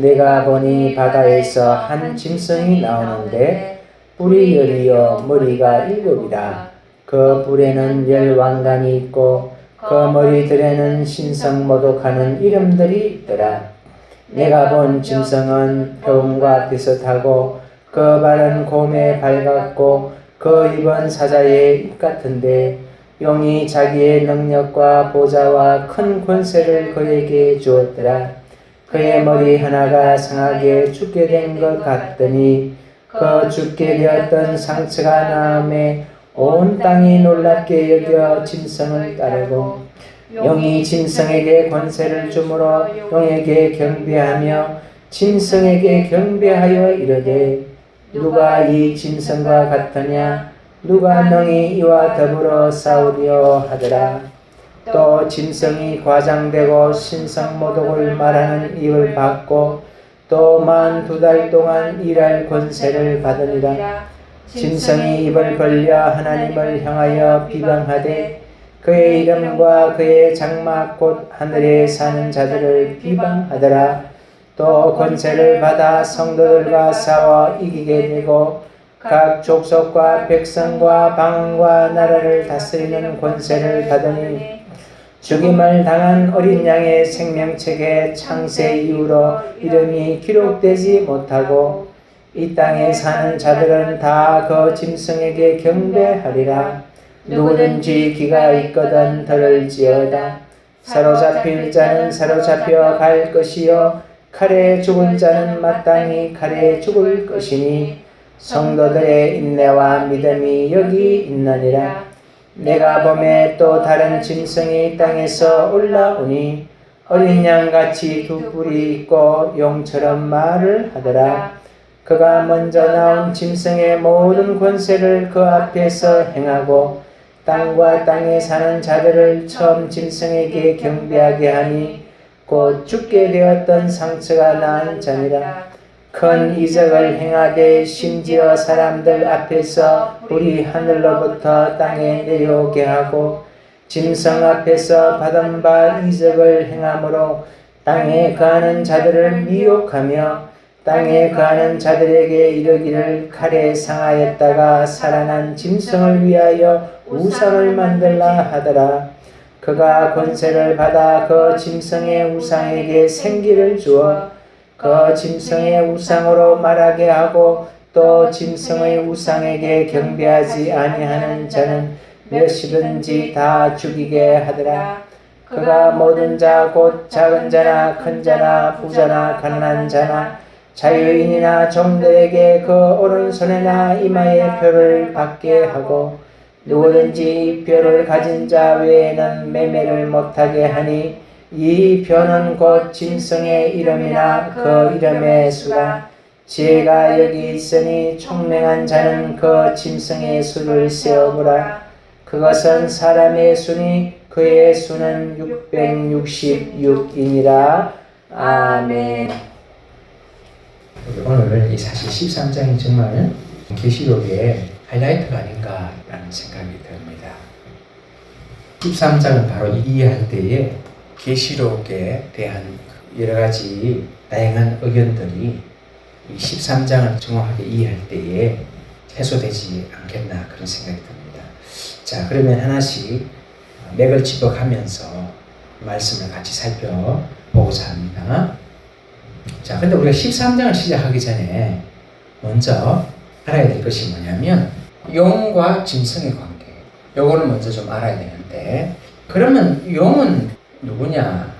내가 보니 바다에서 한 짐승이 나오는데 뿔이 열이요 머리가 일곱이라. 그 뿔에는 열 왕관이 있고 그 머리들에는 신성모독하는 이름들이 있더라. 내가 본 짐승은 표범과 비슷하고 그 발은 곰의 발 같고 그 입은 사자의 입 같은데 용이 자기의 능력과 보좌와 큰 권세를 그에게 주었더라. 그의 머리 하나가 상하게 죽게 된 것 같더니 그 죽게 되었던 상처가 나음에 온 땅이 놀랍게 여겨 짐승을 따르고 용이 짐승에게 권세를 주므로 용에게 경배하며 짐승에게 경배하여 이르되 누가 이 짐승과 같으냐 누가 능히 이와 더불어 싸우려 하더라. 또 짐승이 과장되고 신성모독을 말하는 입을 받고 또 42달 동안 일할 권세를 받으리라. 짐승이 입을 벌려 하나님을 향하여 비방하되 그의 이름과 그의 장막 곧 하늘에 사는 자들을 비방하더라. 또 권세를 받아 성도들과 싸워 이기게 되고 각 족속과 백성과 방언과 나라를 다스리는 권세를 받으니 죽임을 당한 어린 양의 생명책에 창세 이후로 이름이 기록되지 못하고 이 땅에 사는 자들은 다 그 짐승에게 경배하리라. 누구든지 귀가 있거든 들을지어다. 사로잡힐 자는 사로잡혀 갈 것이요 칼에 죽을 자는 마땅히 칼에 죽을 것이니 성도들의 인내와 믿음이 여기 있느니라. 내가 보매 또 다른 짐승이 땅에서 올라오니 어린 양같이 두 뿔이 있고 용처럼 말을 하더라. 그가 먼저 나온 짐승의 모든 권세를 그 앞에서 행하고 땅과 땅에 사는 자들을 처음 짐승에게 경배하게 하니 곧 죽게 되었던 상처가 나은 자니라. 큰 이적을 행하되 심지어 사람들 앞에서 불이 하늘로부터 땅에 내려오게 하고 짐승 앞에서 받은 바 이적을 행함으로 땅에 거하는 자들을 미혹하며 땅에 거하는 자들에게 이르기를 칼에 상하였다가 살아난 짐승을 위하여 우상을 만들라 하더라. 그가 권세를 받아 그 짐승의 우상에게 생기를 주어 그 짐승의 우상으로 말하게 하고 또 짐승의 우상에게 경배하지 아니하는 자는 몇이든지 다 죽이게 하더라. 그가 모든 자 곧 작은 자나 큰 자나 부자나 가난한 자나 자유인이나 종들에게 그 오른손에나 이마에 표를 받게 하고 누구든지 이 표를 가진 자 외에는 매매를 못하게 하니 이 표는 곧 짐승의 이름이나 그 이름의 수라. 지혜가 여기 있으니 총명한 자는 그 짐승의 수를 세어보라. 그것은 사람의 수니 그의 수는 666이니라. 아멘. 오늘 이 사실 13장이 정말 계시록의 하이라이트가 아닌가라는 생각이 듭니다. 13장은 바로 이해할 때에 계시록에 대한 여러 가지 다양한 의견들이 이 13장을 정확하게 이해할 때에 해소되지 않겠나 그런 생각이 듭니다. 자, 그러면 하나씩 맥을 짚어가면서 말씀을 같이 살펴보고자 합니다. 자, 근데 우리가 13장을 시작하기 전에 먼저 알아야 될 것이 뭐냐면 용과 짐승의 관계. 요거를 먼저 좀 알아야 되는데 그러면 용은 누구냐?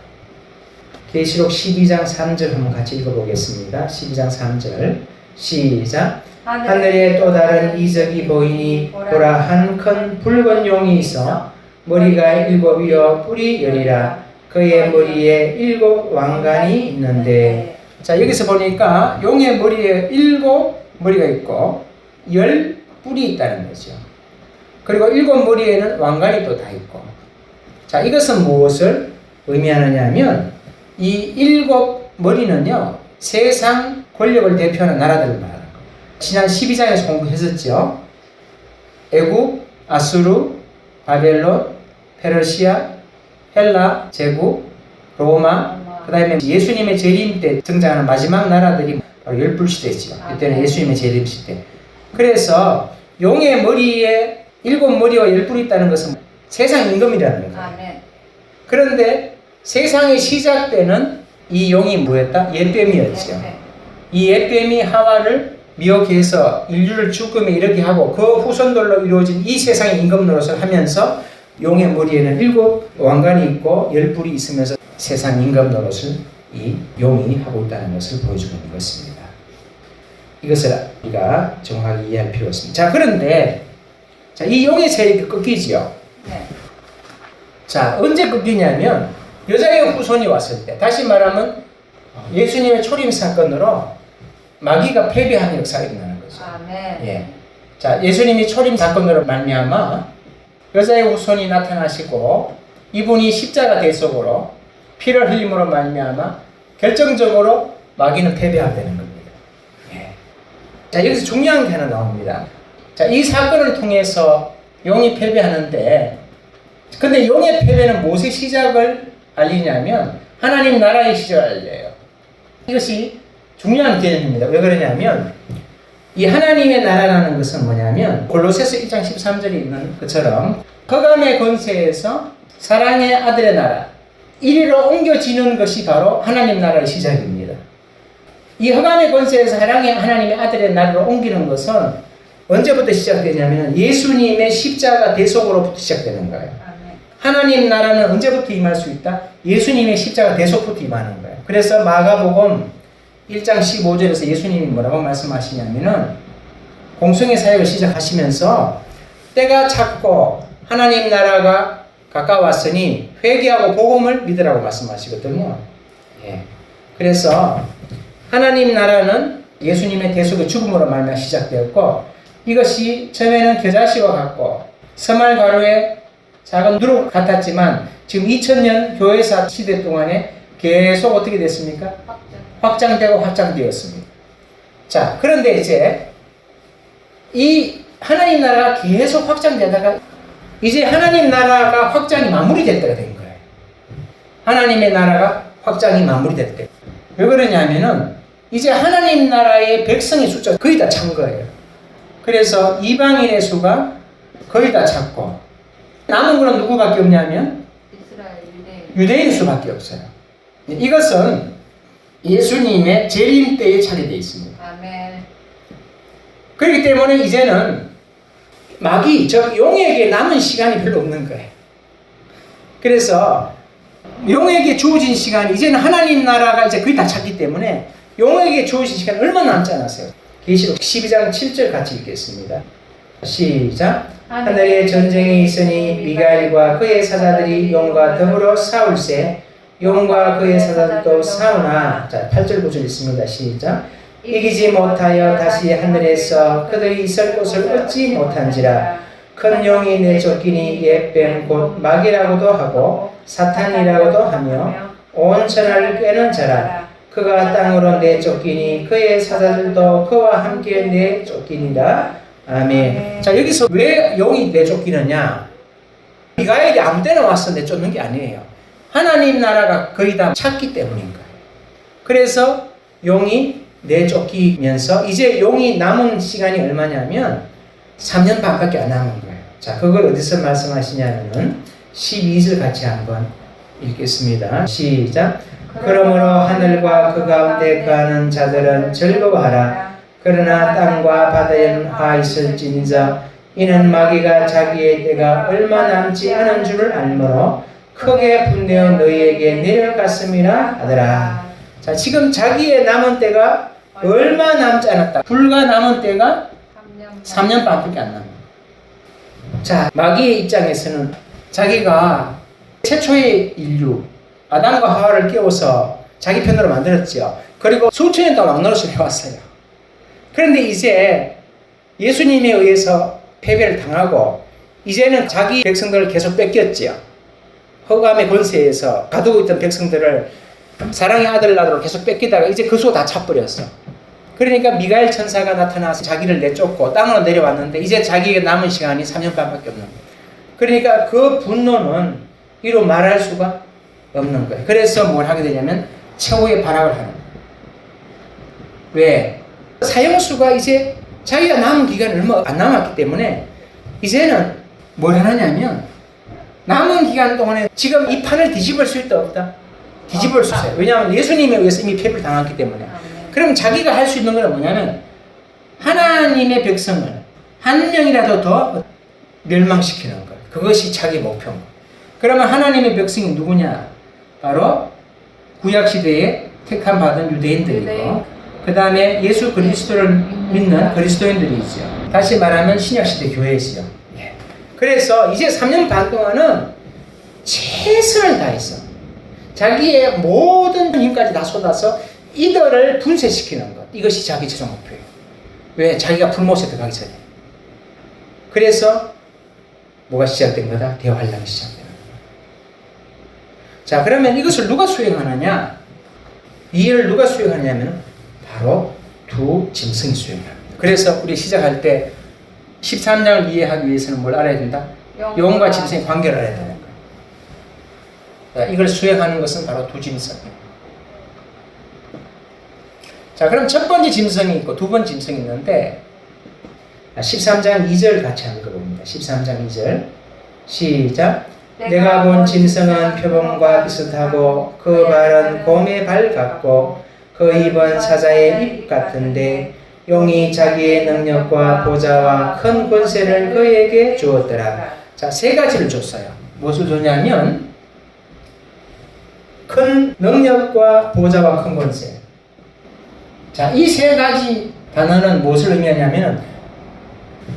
계시록 12장 3절 한번 같이 읽어보겠습니다. 12장 3절 시작. 하늘에 또 다른 이적이 보이니 보라 한 큰 붉은 용이 있어 머리가 7이요 뿔이 10이라. 그의 머리에 7 왕관이 있는데 자 여기서 보니까 용의 머리에 7 머리가 있고 10 뿔이 있다는 거죠. 그리고 7 머리에는 왕관이 또 다 있고 자 이것은 무엇을 의미하느냐면 이 7 머리는요 세상 권력을 대표하는 나라들을 말하는 거예요. 지난 12장에서 공부했었죠. 애국, 아수르, 바벨론, 페르시아, 헬라, 제국, 로마, 그 다음에 예수님의 재림 때 등장하는 마지막 나라들이 바로 열불시대죠. 이때는 예수님의 재림 시대. 그래서 용의 머리에 7머리와 10뿔이 있다는 것은 세상 임금이라는 거예요. 그런데 세상의 시작 때는 이 용이 뭐였다? 옛뱀이었죠. 이 옛뱀이 하와를 미혹해서 인류를 죽음에 이르게 하고 그 후손들로 이루어진 이 세상의 임금 노릇을 하면서 용의 머리에는 7 왕관이 있고 10뿔이 있으면서 세상 임금 노릇을 이 용이 하고 있다는 것을 보여주고 있는 것입니다. 이것을 우리가 정확하게 이해할 필요가 있습니다. 자, 그런데 자, 이 용의 세력이 끊기지요. 네. 자, 언제 끊기냐면 여자의 후손이 왔을 때, 다시 말하면 예수님의 초림 사건으로 마귀가 패배하는 역사가 일어나는 거죠. 아멘. 예. 자, 예수님이 초림 사건으로 말미암아 여자의 후손이 나타나시고 이분이 십자가 대속으로 피를 흘림으로 말미암아 결정적으로 마귀는 패배하게 되는 겁니다. 예. 자, 여기서 중요한 게 하나 나옵니다. 자, 이 사건을 통해서 용이 패배하는데, 근데 용의 패배는 무엇의 시작을 알리냐면 하나님 나라의 시작을 알려요. 이것이 중요한 개념입니다. 왜 그러냐면 이 하나님의 나라라는 것은 뭐냐면 골로새서 1장 13절에 있는 것처럼 흑암의 권세에서 사랑의 아들의 나라 이리로 옮겨지는 것이 바로 하나님 나라의 시작입니다. 이 흑암의 권세에서 사랑의 하나님의 아들의 나라로 옮기는 것은 언제부터 시작되냐면 예수님의 십자가 대속으로부터 시작되는 거예요. 하나님 나라는 언제부터 임할 수 있다? 예수님의 십자가 대속부터 임하는 거예요. 그래서 마가복음 1장 15절에서 예수님이 뭐라고 말씀하시냐면은 공생의 사역을 시작하시면서 때가 찼고 하나님 나라가 가까웠으니 회개하고 복음을 믿으라고 말씀하시거든요. 예. 그래서 하나님 나라는 예수님의 대속의 죽음으로 말미암아 시작되었고 이것이 처음에는 겨자씨와 같고 서말 가루의 작은 누룩 같았지만 지금 2000년 교회사 시대 동안에 계속 어떻게 됐습니까? 확장되고 확장되었습니다. 자, 그런데 이제 이 하나님 나라가 계속 확장되다가 이제 하나님 나라가 확장이 마무리될 때가 된 거예요. 하나님의 나라가 확장이 마무리될 때. 왜 그러냐면은 이제 하나님 나라의 백성의 숫자가 거의 다 찬 거예요. 그래서 이방인의 수가 거의 다 찼고 남은 거는 누구밖에 없냐면 이스라엘 유대인 수밖에 없어요. 이것은 예수님의 재림 때에 차례되어 있습니다. 아멘. 그렇기 때문에 이제는 마귀, 즉 용에게 남은 시간이 별로 없는 거예요. 그래서 용에게 주어진 시간이 이제는 하나님 나라가 이제 거의 다 찼기 때문에 용에게 주어진 시간이 얼마 남지 않았어요. 계시록 12장 7절 같이 읽겠습니다. 시작. 하늘에 전쟁이 있으니 미가엘과 그의 사자들이 용과 더불어 싸울세 용과 그의 사자들도 싸우나. 자, 8절 9절 있습니다. 시작. 이기지 못하여 다시 하늘에서 그들이 있을 곳을 얻지 못한지라. 큰 용이 내쫓기니 옛뱀 곧 마귀라고도 하고 사탄이라고도 하며 온 천하를 꿰는 자라. 그가 땅으로 내쫓기니 그의 사자들도 그와 함께 내쫓기니라. 아멘. 자, 여기서 왜 용이 내쫓기느냐? 미가엘이 아무 때나 와서 내쫓는 게 아니에요. 하나님 나라가 거의 다 찼기 때문인 거예요. 그래서 용이 내쫓기면서 이제 용이 남은 시간이 얼마냐면 3년 반밖에 안 남은 거예요. 자, 그걸 어디서 말씀하시냐면은 12절 같이 한번 읽겠습니다. 시작. 그러므로 하늘과 그 가운데 거하는 자들은 즐거워하라. 그러나 땅과 바다에는 화 있을지니자 이는 마귀가 자기의 때가 얼마 남지 않은 줄을 알므로 크게 분내어 너희에게 내려갔음이라 하더라. 자, 지금 자기의 남은 때가 얼마 남지 않았다. 불과 남은 때가 3년 반밖에 안 남은. 자, 마귀의 입장에서는 자기가 최초의 인류 아담과 하와를 깨워서 자기 편으로 만들었죠. 그리고 수천 년 동안 왕노릇을 해왔어요. 그런데 이제 예수님에 의해서 패배를 당하고 이제는 자기 백성들을 계속 뺏겼죠. 흑암의 권세에서 가두고 있던 백성들을 사랑의 아들 나라로 계속 뺏기다가 이제 그 수가 다 차버렸어. 그러니까 미가엘 천사가 나타나서 자기를 내쫓고 땅으로 내려왔는데 이제 자기에게 남은 시간이 3년 반밖에 없는 거예요. 그러니까 그 분노는 이루 말할 수가 없는 거예요. 그래서 뭘 하게 되냐면 최후의 발악을 하는 거예요. 왜? 사형수가 이제 자기가 남은 기간이 얼마 안 남았기 때문에 이제는 뭘 하느냐면 남은 기간 동안에 지금 이 판을 뒤집을 수 있다 없다? 뒤집을 수 있어요. 왜냐하면 예수님에 의해서 이미 패배를 당했기 때문에. 그럼 자기가 할 수 있는 건 뭐냐면 하나님의 백성을 한 명이라도 더 멸망시키는 것. 그것이 자기 목표인 것. 그러면 하나님의 백성이 누구냐? 바로 구약시대에 택함 받은 유대인들이고 그 다음에 예수 그리스도를 믿는 그리스도인들이죠. 다시 말하면 신약시대 교회이죠. 그래서 이제 3년 반 동안은 최선을 다해서 자기의 모든 힘까지 다 쏟아서 이들을 분쇄시키는 것. 이것이 자기 최종 목표예요. 왜? 자기가 풀못에 들어가기 전에. 그래서 뭐가 시작된 거다? 대환란이 시작된 거다. 자, 그러면 이것을 누가 수행하느냐? 이 일을 누가 수행하냐면 바로 두 짐승이 수행합니다. 그래서 우리 시작할 때 13장을 이해하기 위해서는 뭘 알아야 된다? 용과 짐승의 관계를 알아야 되는 거예요. 이걸 수행하는 것은 바로 두 짐승이에요. 자, 그럼 첫 번째 짐승이 있고 두 번째 짐승이 있는데 13장 2절 같이 읽어봅니다. 13장 2절 시작. 내가 본 짐승은 표범과 비슷하고 그 발은 곰의 발 같고 그 입은 사자의 입 같은데 용이 자기의 능력과 보좌와 큰 권세를 그에게 주었더라. 자, 세 가지를 줬어요. 무엇을 줬냐면 큰 능력과 보좌와 큰 권세. 자, 이 세 가지 단어는 무엇을 의미하냐면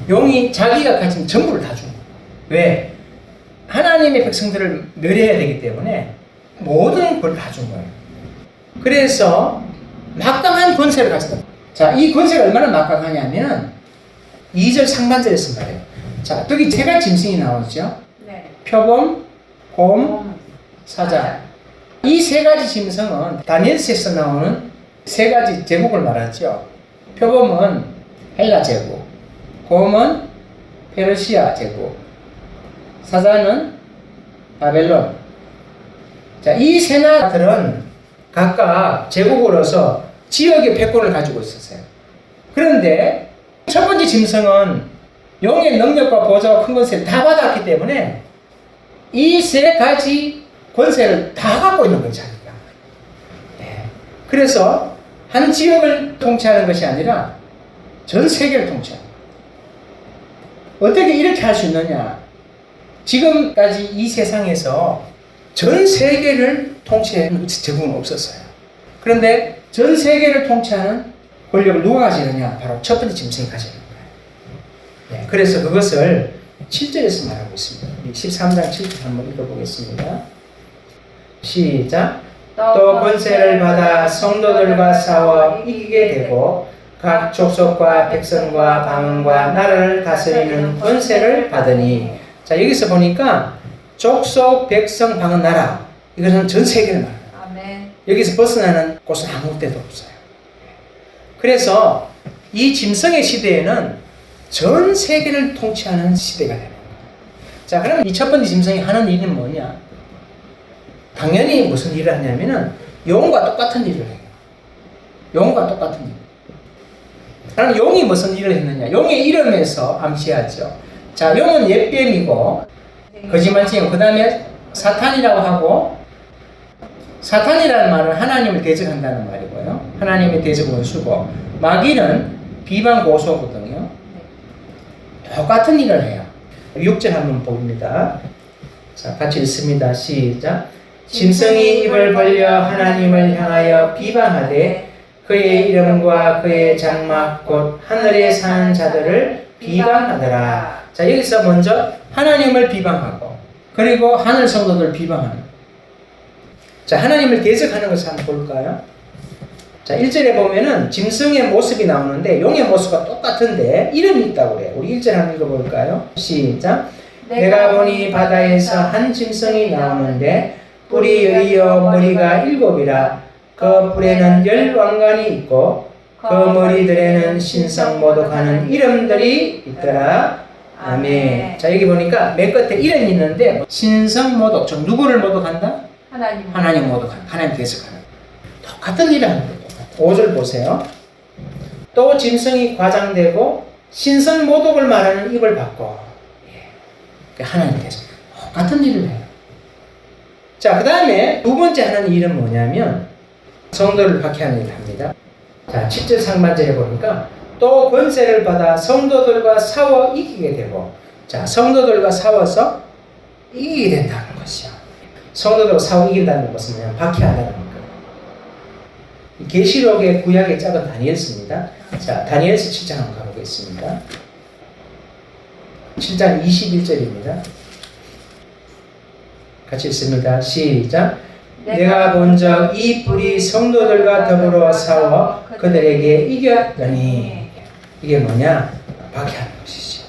용이 자기가 가진 전부를 다 준 거예요. 왜? 하나님의 백성들을 멸해야 되기 때문에 모든 걸 다 준 거예요. 그래서 막강한 권세를 가졌다. 자, 이 권세가 얼마나 막강하냐면 2절 상반절에서 말해요. 자, 여기 세 가지 짐승이 나오죠. 네. 표범, 곰, 사자. 이 세 가지 짐승은 다니엘서에서 나오는 세 가지 제국을 말하죠. 표범은 헬라 제국, 곰은 페르시아 제국, 사자는 바벨론. 자, 이 세 나라들은 각각 제국으로서 지역의 패권을 가지고 있었어요. 그런데 첫 번째 짐승은 용의 능력과 보좌와 큰 권세를 다 받았기 때문에 이 세 가지 권세를 다 갖고 있는 거예요, 자기가. 네. 그래서 한 지역을 통치하는 것이 아니라 전 세계를 통치하는 거예요. 어떻게 이렇게 할 수 있느냐? 지금까지 이 세상에서 전 세계를 통치하는 제국은 없었어요. 그런데 전 세계를 통치하는 권력을 누가 가지느냐? 바로 첫 번째 짐승이 가지는 거예요. 네, 그래서 그것을 7절에서 말하고 있습니다. 13장 7절 한번 읽어보겠습니다. 시작. 또 권세를 받아 성도들과 싸워 이기게 되고 각 족속과 백성과 방언과 나라를 다스리는 권세를 받으니. 자, 여기서 보니까 족속, 백성, 방언, 나라, 이것은 전 세계를 말합니다. 여기서 벗어나는 곳은 아무 데도 없어요. 그래서 이 짐승의 시대에는 전 세계를 통치하는 시대가 되는 거예요. 자, 그럼 이 첫 번째 짐승이 하는 일은 뭐냐? 당연히 무슨 일을 하냐면은 용과 똑같은 일을 해요. 용과 똑같은 일. 그럼 용이 무슨 일을 했느냐? 용의 이름에서 암시하죠. 자, 용은 옛뱀이고 거짓말쟁이고 그 다음에 사탄이라고 하고, 사탄이라는 말은 하나님을 대적한다는 말이고요. 하나님의 대적 원수고, 마귀는 비방 고소거든요. 똑같은 일을 해요. 6절 한번 봅니다. 자, 같이 읽습니다. 시작. 짐승이 입을 벌려 하나님을 향하여 비방하되 그의 이름과 그의 장막 곧 하늘에 사는 자들을 비방하더라. 자, 여기서 먼저 하나님을 비방하고 그리고 하늘 성도들을 비방하는. 자, 하나님을 대적하는 것을 한번 볼까요? 자, 1절에 보면은 짐승의 모습이 나오는데 용의 모습과 똑같은데 이름이 있다고 그래요. 우리 1절 한번 읽어볼까요? 시작. 내가 보니 바다에서 한 짐승이 나오는데 뿔이 여리여 머리가 7이라 그 뿔에는 10왕관이 있고 그 머리들에는 신성모독하는 이름들이 있더라. 아멘. 자, 여기 보니까 맨 끝에 이름이 있는데 신성모독, 즉 누구를 모독한다? 하나님 모독한다. 하나님 대적하는. 똑같은 일을 하는 거예요. 5절 보세요. 또 짐승이 과장되고 신성모독을 말하는 입을 받고. 예. 하나님께서 똑같은 일을 해요. 자, 그 다음에 두 번째 하는 일은 뭐냐면 성도를 박해하는 일을 합니다. 자, 7절 상반절에 보니까 또 권세를 받아 성도들과 싸워 이기게 되고, 자, 성도들과 싸워서 이기게 된다는 것이요. 성도들과 싸워 이긴다는 것은 뭐냐면 박해한다는 거예요. 계시록의 구약의 짝은 다니엘서입니다. 자, 다니엘서 7장 한번 가보겠습니다. 7장 21절입니다. 같이 읽습니다. 시작. 내가 본 적 이 뿔이 성도들과 더불어 싸워 그들에게 이겼더니. 이게 뭐냐? 박해하는 것이죠.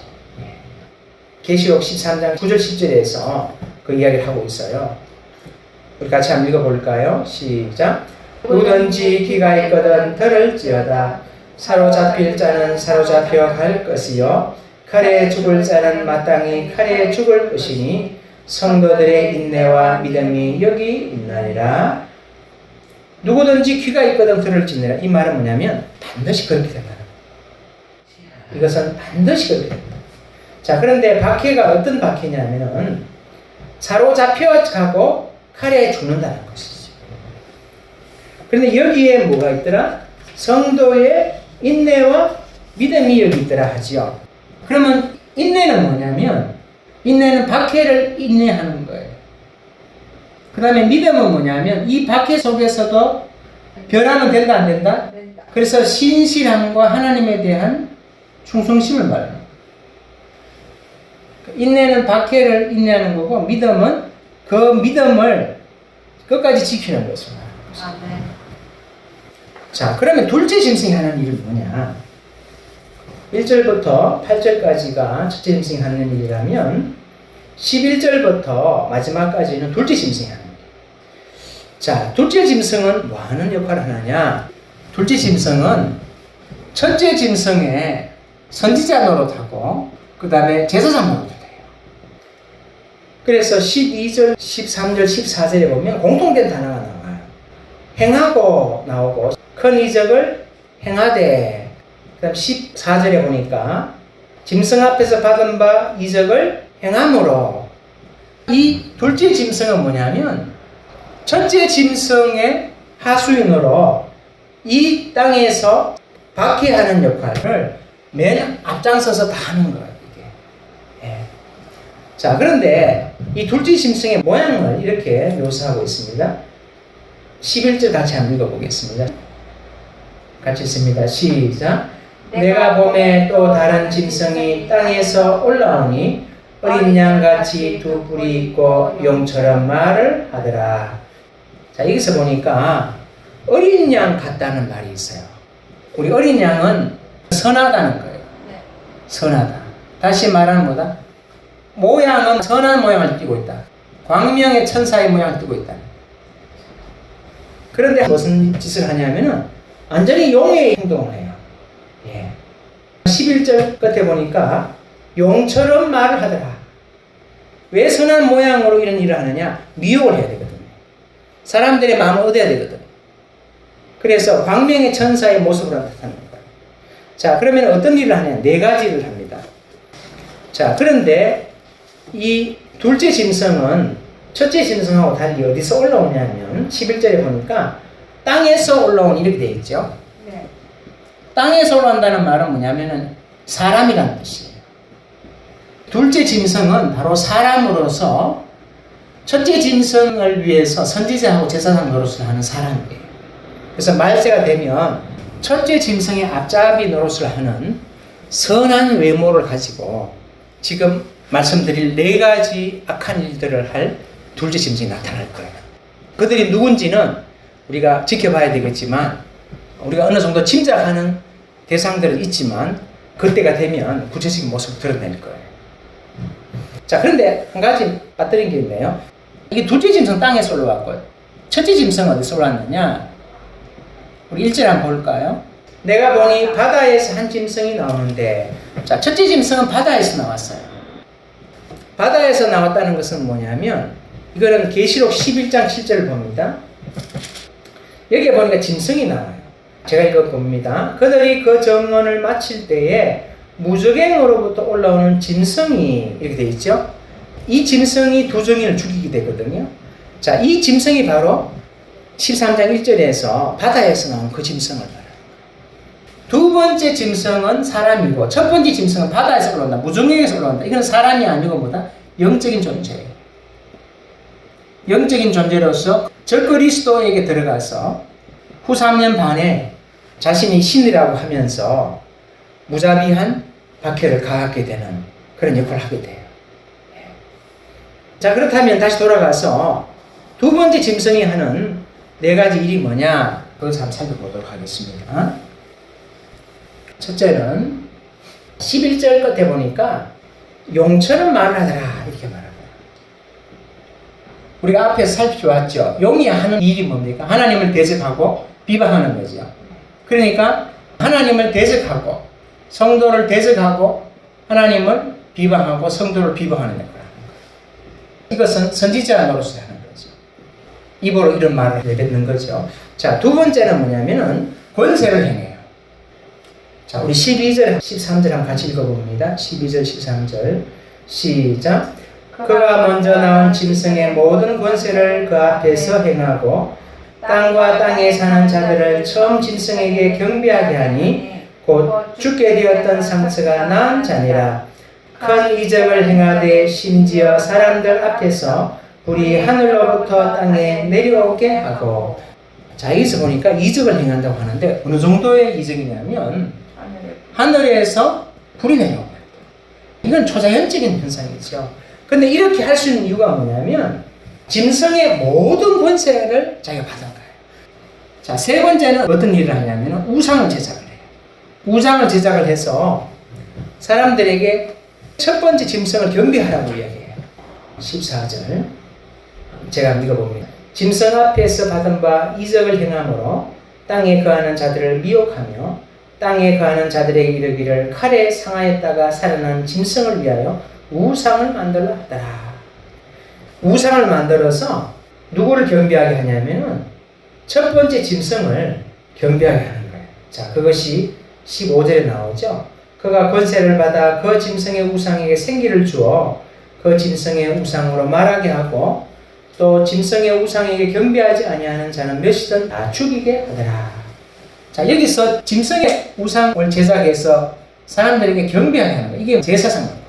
계시록 13장 9절 10절에서 그 이야기를 하고 있어요. 우리 같이 한번 읽어볼까요? 시작. 누구든지 귀가 있거든 들을지어다. 사로잡힐 자는 사로잡혀 갈 것이요 칼에 죽을 자는 마땅히 칼에 죽을 것이니 성도들의 인내와 믿음이 여기 있나니라. 누구든지 귀가 있거든 들을지니라. 이 말은 뭐냐면 반드시 그렇게 된다는 거예요. 이것은 반드시 그렇게 된다. 자, 그런데 박해가 어떤 박해냐면은 사로잡혀 가고 칼에 죽는다는 것이죠. 그런데 여기에 뭐가 있더라? 성도의 인내와 믿음이 여기 있더라 하지요. 그러면 인내는 뭐냐면 인내는 박해를 인내하는 거예요. 그 다음에 믿음은 뭐냐면 이 박해 속에서도 변화는 된다 안 된다? 그래서 신실함과 하나님에 대한 충성심을 말합니다. 인내는 박해를 인내하는 거고 믿음은 그 믿음을 끝까지 지키는 것을 말하는 것입니다. 자, 그러면 둘째 짐승이 하는 일은 뭐냐? 1절부터 8절까지가 첫째 짐승이 하는 일이라면 11절부터 마지막까지는 둘째 짐승이 하는 일이에요. 자, 둘째 짐승은 뭐 하는 역할을 하느냐? 둘째 짐승은 첫째 짐승의 선지자 노릇하고 그 다음에 제사장 노릇을 해요. 그래서 12절, 13절, 14절에 보면 공통된 단어가 나와요. 행하고 나오고 큰 이적을 행하되, 그 다음 14절에 보니까 짐승 앞에서 받은 바 이적을 행함으로. 이 둘째 짐승은 뭐냐면 첫째 짐승의 하수인으로 이 땅에서 박해하는 역할을 맨 앞장서서 다 하는 거예요. 이게. 예. 자, 그런데 이 둘째 짐승의 모양을 이렇게 묘사하고 있습니다. 11절 같이 한번 읽어보겠습니다. 같이 읽습니다. 시작. 내가 봄에 또 다른 짐승이 땅에서 올라오니 어린 양같이 두 뿔이 있고 용처럼 말을 하더라. 자, 여기서 보니까 어린 양 같다는 말이 있어요. 우리 어린 양은 선하다는 거예요. 선하다. 다시 말하는 뭐다? 모양은 선한 모양을 띠고 있다. 광명의 천사의 모양을 띠고 있다. 그런데 무슨 짓을 하냐면은 완전히 용의 행동을 해요. 예. 11절 끝에 보니까 용처럼 말을 하더라. 왜 선한 모양으로 이런 일을 하느냐? 미혹을 해야 되거든요. 사람들의 마음을 얻어야 되거든요. 그래서 광명의 천사의 모습으로 나타나는 거예요. 자, 그러면 어떤 일을 하냐? 네 가지를 합니다. 자, 그런데 이 둘째 짐승은 첫째 짐승하고 달리 어디서 올라오냐면 11절에 보니까 땅에서 올라온 이렇게 되어 있죠. 네. 땅에서 올라온다는 말은 뭐냐면은 사람이라는 뜻이에요. 둘째 짐승은 바로 사람으로서 첫째 짐승을 위해서 선지자하고 제사장 노릇을 하는 사람이에요. 그래서 말세가 되면 첫째 짐승의 앞잡이 노릇을 하는 선한 외모를 가지고 지금 말씀드릴 네 가지 악한 일들을 할 둘째 짐승이 나타날 거예요. 그들이 누군지는 우리가 지켜봐야 되겠지만 우리가 어느 정도 짐작하는 대상들은 있지만 그때가 되면 구체적인 모습을 드러낼 거예요. 자, 그런데 한 가지 빠뜨린 게 있네요. 이게 둘째 짐승 땅에서 올라왔고요. 첫째 짐승은 어디서 올라왔느냐? 우리 1절 한번 볼까요? 내가 보니 바다에서 한 짐승이 나오는데, 자, 첫째 짐승은 바다에서 나왔어요. 바다에서 나왔다는 것은 뭐냐면 이거는 계시록 11장 7절을 봅니다. 여기에 보니까 짐승이 나와요. 제가 읽어봅니다. 그들이 그 정언을 마칠 때에 무적행으로부터 올라오는 짐승이 이렇게 되어 있죠. 이 짐승이 두 정인을 죽이게 되거든요. 자, 이 짐승이 바로 13장 1절에서 바다에서 나온 그 짐승을 말합니다. 두 번째 짐승은 사람이고 첫 번째 짐승은 바다에서 올라온다. 무정령에서 올라온다. 이건 사람이 아니고 뭐다? 영적인 존재예요. 영적인 존재로서 적그리스도에게 들어가서 후 3년 반에 자신이 신이라고 하면서 무자비한 박해를 가하게 되는 그런 역할을 하게 돼요. 자, 그렇다면 다시 돌아가서 두 번째 짐승이 하는 네 가지 일이 뭐냐? 그것을 한번 살펴보도록 하겠습니다. 첫째는 11절 끝에 보니까 용처럼 말을 하더라 이렇게 말합니다. 우리가 앞에서 살펴봤죠. 용이 하는 일이 뭡니까? 하나님을 대적하고 비방하는 거죠. 그러니까 하나님을 대적하고 성도를 대적하고 하나님을 비방하고 성도를 비방하는 거예요. 이것은 선지자 노릇을 하는 거죠. 입으로 이런 말을 내뱉는 거죠. 자, 두 번째는 뭐냐면은 권세를 행해요. 자, 우리 12절, 13절 한번 같이 읽어봅니다. 12절, 13절 시작. 그가 먼저 나온 짐승의 모든 권세를 그 앞에서 행하고 땅과 땅에 사는 자들을 처음 짐승에게 경배하게 하니 곧 죽게 되었던 상처가 난 자니라. 큰 이적을 행하되 심지어 사람들 앞에서 불이 하늘로부터 땅에 내려오게 하고. 자, 여기서 보니까 이적을 행한다고 하는데 어느 정도의 이적이냐면 하늘에서 불이 내려오고 이건 초자연적인 현상이죠. 근데 이렇게 할 수 있는 이유가 뭐냐면 짐승의 모든 권세를 자기가 받은 거예요. 자, 세 번째는 어떤 일을 하냐면 우상을 제작을 해요. 우상을 제작을 해서 사람들에게 첫 번째 짐승을 경배하라고 이야기해요. 14절 제가 읽어봅니다. 짐승 앞에서 받은 바 이적을 행함으로 땅에 거하는 자들을 미혹하며 땅에 거하는 자들에게 이르기를 칼에 상하였다가 살아난 짐승을 위하여 우상을 만들라 하더라. 우상을 만들어서 누구를 경배하게 하냐면은 첫 번째 짐승을 경배하게 하는 거예요. 자, 그것이 15절에 나오죠. 그가 권세를 받아 그 짐승의 우상에게 생기를 주어 그 짐승의 우상으로 말하게 하고 또 짐승의 우상에게 경배하지 아니하는 자는 몇이든 다 죽이게 하더라. 자, 여기서 짐승의 우상을 제작해서 사람들에게 경배하게 하는 거예요. 이게 제사상.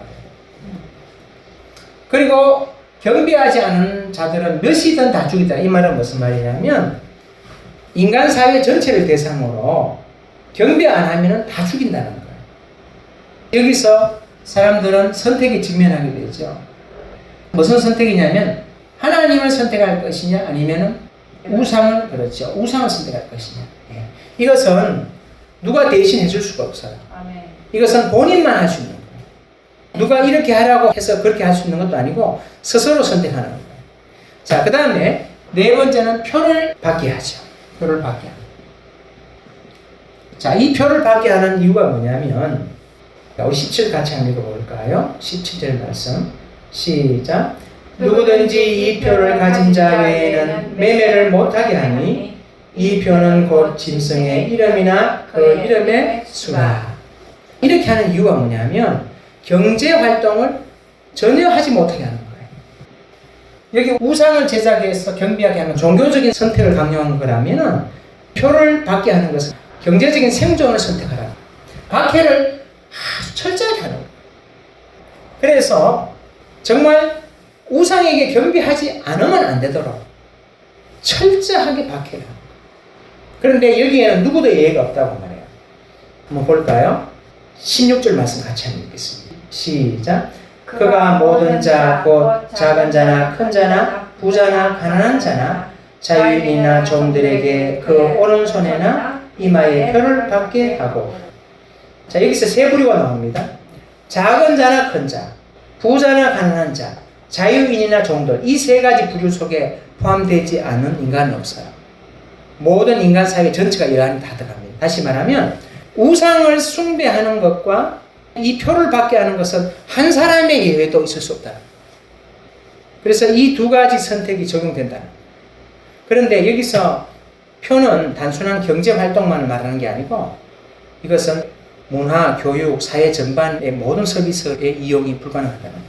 그리고 경배하지 않은 자들은 몇이든 다 죽이다. 이 말은 무슨 말이냐면 인간 사회 전체를 대상으로 경배 안 하면 다 죽인다는 거예요. 여기서 사람들은 선택에 직면하게 되죠. 무슨 선택이냐면 하나님을 선택할 것이냐 아니면 우상을, 그렇죠. 우상을 선택할 것이냐. 예. 이것은 누가 대신 해줄 수가 없어요. 아멘. 이것은 본인만 할 수 있는 거예요. 누가 이렇게 하라고 해서 그렇게 할 수 있는 것도 아니고 스스로 선택하는 거예요. 자, 그 다음에 네 번째는 표를 받게 하죠. 표를 받게 하는. 자, 이 표를 받게 하는 이유가 뭐냐면 우리 17 같이 한번 읽어볼까요? 17절 말씀 시작. 누구든지 이 표를 가진 자 외에는 매매를 못하게 하니 이 표는 곧 짐승의 이름이나 그 이름의 수라. 이렇게 하는 이유가 뭐냐면 경제활동을 전혀 하지 못하게 하는 거예요. 여기 우상을 제작해서 경비하게 하는 종교적인 선택을 강요한 거라면 표를 받게 하는 것은 경제적인 생존을 선택하라. 박해를 아주 철저하게 하는 거예요. 그래서 정말 우상에게 경배하지 않으면 안 되도록 철저하게 박해를 합니다. 그런데 여기에는 누구도 예외가 없다고 말해요. 한번 볼까요? 16절 말씀 같이 한번 읽겠습니다. 시작. 그가 모든 자, 곧 작은 자나 큰 자나 부자나 가난한 자나 자유인이나 종들에게 그 오른손에나 이마에 표를 받게 하고. 자, 여기서 세 부류가 나옵니다. 작은 자나 큰 자, 부자나 가난한 자, 자유인이나 종들, 이 세 가지 부류 속에 포함되지 않은 인간은 없어요. 모든 인간 사회 전체가 이 안에 다 들어갑니다. 다시 말하면 우상을 숭배하는 것과 이 표를 받게 하는 것은 한 사람의 예외도 있을 수 없다. 그래서 이 두 가지 선택이 적용된다. 그런데 여기서 표는 단순한 경제 활동만을 말하는 게 아니고 이것은 문화, 교육, 사회 전반의 모든 서비스의 이용이 불가능하다는 거예요.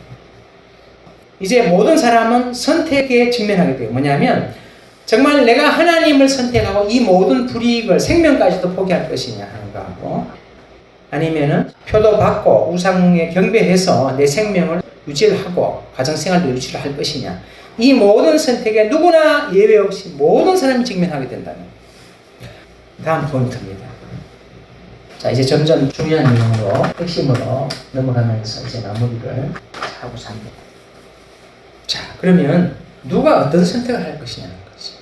이제 모든 사람은 선택에 직면하게 돼요. 뭐냐면 정말 내가 하나님을 선택하고 이 모든 불이익을 생명까지도 포기할 것이냐 하는 거하고 아니면은 표도 받고 우상에 경배해서 내 생명을 유지를 하고 가정생활도 유지를 할 것이냐 이 모든 선택에 누구나 예외 없이 모든 사람이 직면하게 된다는 거예요. 다음 포인트입니다. 자, 이제 점점 중요한 내용으로 핵심으로 넘어가면서 이제 마무리를 하고 삽니다. 자, 그러면 누가 어떤 선택을 할 것이냐는 거지.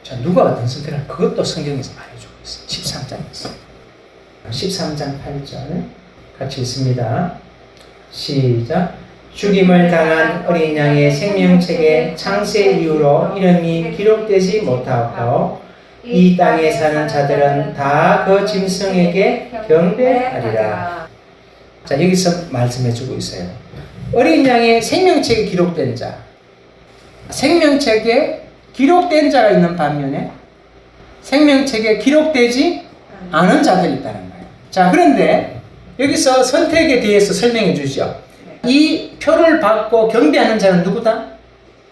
자, 누가 어떤 선택을 할 그것도 성경에서 말해주고 있어요. 13장에 있어요. 13장 8절 같이 읽습니다. 시작. 죽임을 당한 어린 양의 생명책에 창세 이후로 이름이 기록되지 못하고 이 땅에 사는 자들은 다 그 짐승에게 경배하리라. 자, 여기서 말씀해주고 있어요. 어린 양의 생명책에 기록된 자, 생명책에 기록된 자가 있는 반면에 생명책에 기록되지 않은 자들이 있다는 거예요. 자, 그런데 여기서 선택에 대해서 설명해 주시죠. 이 표를 받고 경배하는 자는 누구다?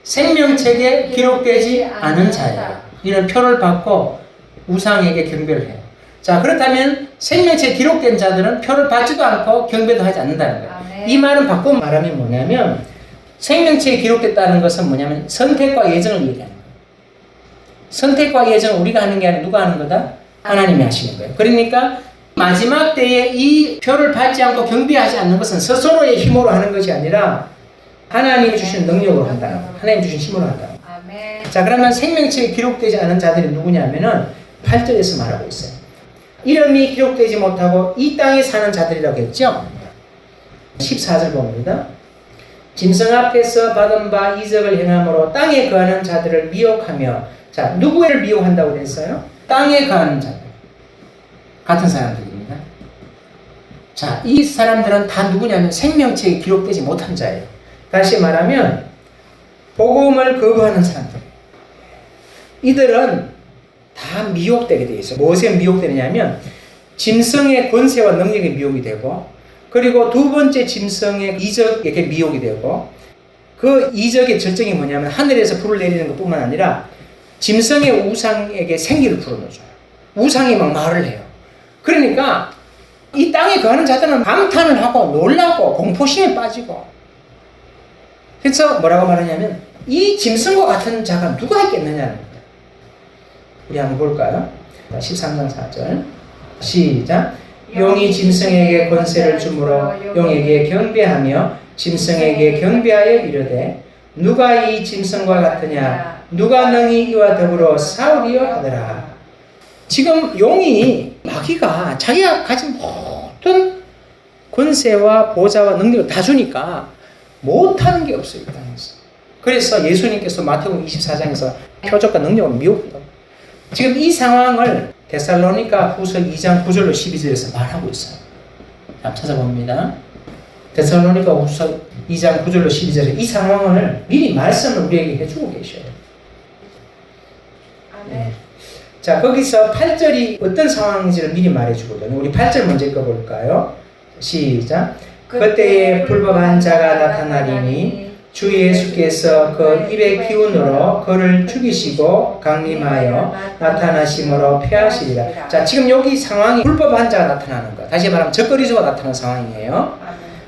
생명책에 기록되지 않은 자예요. 이런 표를 받고 우상에게 경배를 해요. 자, 그렇다면 생명책에 기록된 자들은 표를 받지도 않고 경배도 하지 않는다는 거예요. 이 말은 바꿔 말하면 뭐냐면 생명책에 기록됐다는 것은 뭐냐면 선택과 예정을 얘기하는 거예요. 선택과 예정을 우리가 하는 게 아니라 누가 하는 거다? 하나님이 하시는 거예요. 그러니까 마지막 때에 이 표를 받지 않고 경배하지 않는 것은 스스로의 힘으로 하는 것이 아니라 하나님이 주신 능력으로 한다는 거예요. 하나님 주신 힘으로 한다는 거예요. 자, 그러면 생명책에 기록되지 않은 자들이 누구냐면은 8절에서 말하고 있어요. 이름이 기록되지 못하고 이 땅에 사는 자들이라고 했죠. 14절 봅니다. 짐승 앞에서 받은 바 이적을 행함으로 땅에 거하는 자들을 미혹하며, 자, 누구를 미혹한다고 그랬어요? 땅에 거하는 자들. 같은 사람들입니다. 자, 이 사람들은 다 누구냐면 생명책에 기록되지 못한 자예요. 다시 말하면 복음을 거부하는 사람들. 이들은 다 미혹되게 되어 있어요. 무엇에 미혹되느냐면 짐승의 권세와 능력에 미혹이 되고, 그리고 두 번째 짐승의 이적에게 미혹이 되고, 그 이적의 절정이 뭐냐면 하늘에서 불을 내리는 것뿐만 아니라 짐승의 우상에게 생기를 불어넣어줘요. 우상이 막 말을 해요. 그러니까 이 땅에 거하는 자들은 감탄을 하고 놀라고 공포심에 빠지고, 그래서 뭐라고 말하냐면 이 짐승과 같은 자가 누가 있겠느냐는 거예요. 우리 한번 볼까요? 13장 4절 시작. 용이 짐승에게 권세를 주므로 용에게 경배하며 짐승에게 경배하여 이르되 누가 이 짐승과 같으냐 누가 능히 이와 더불어 싸우리요 하더라. 지금 용이 마귀가 자기가 가진 모든 권세와 보좌와 능력을 다 주니까 못하는 게 없어요. 이 땅에서. 그래서 예수님께서 마태복음 24장에서 표적과 능력을 미혹한다고. 지금 이 상황을 데살로니가 후서 2장 9절로 12절에서 말하고 있어요. 한번 찾아봅니다. 데살로니가 후서 2장 9절로 12절에 이 상황을 미리 말씀을 우리에게 해주고 계셔요. 아멘. 자, 거기서 8절이 어떤 상황인지를 미리 말해주거든요. 우리 8절 먼저 읽어볼까요? 시작. 그때에 불법한 자가 나타나리니 주 예수께서 그 입의 기운으로 그를 죽이시고 강림하여 나타나심으로 폐하시리라. 자, 지금 여기 상황이 불법한 자가 나타나는 거. 다시 말하면 적그리스도가 나타나는 상황이에요.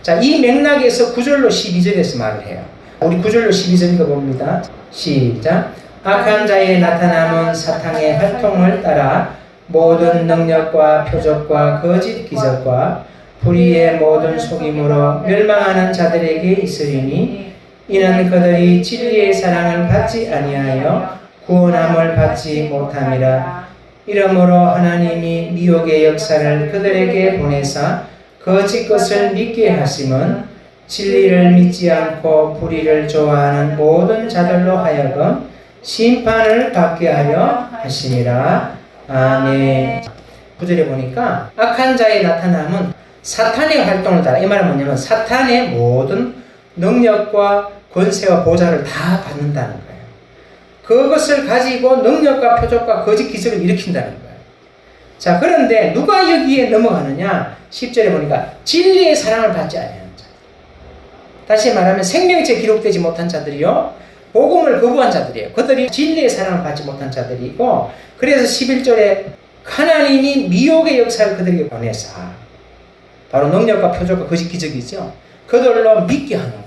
자, 이 맥락에서 9절로 12절에서 말을 해요. 우리 9절로 12절 읽어봅니다. 시작. 악한 자의 나타남은 사탄의 활동을 따라 모든 능력과 표적과 거짓 기적과 불의의 모든 속임으로 멸망하는 자들에게 있으리니 이는 그들이 진리의 사랑을 받지 아니하여 구원함을 받지 못함이라. 이러므로 하나님이 미혹의 역사를 그들에게 보내사 거짓 것을 믿게 하심은 진리를 믿지 않고 불의를 좋아하는 모든 자들로 하여금 심판을 받게 하려 하심이라. 아멘. 9절에 보니까 악한 자의 나타남은 사탄의 활동을 따라, 이 말은 뭐냐면 사탄의 모든 능력과 권세와 보좌를 다 받는다는 거예요. 그것을 가지고 능력과 표적과 거짓 기적을 일으킨다는 거예요. 자, 그런데 누가 여기에 넘어가느냐? 10절에 보니까 진리의 사랑을 받지 아니하는 자. 다시 말하면 생명체 기록되지 못한 자들이요, 복음을 거부한 자들이에요. 그들이 진리의 사랑을 받지 못한 자들이고, 그래서 11절에 하나님이 미혹의 역사를 그들에게 보내사, 바로 능력과 표적과 거짓 기적이죠. 그들로 믿게 하는 거예요.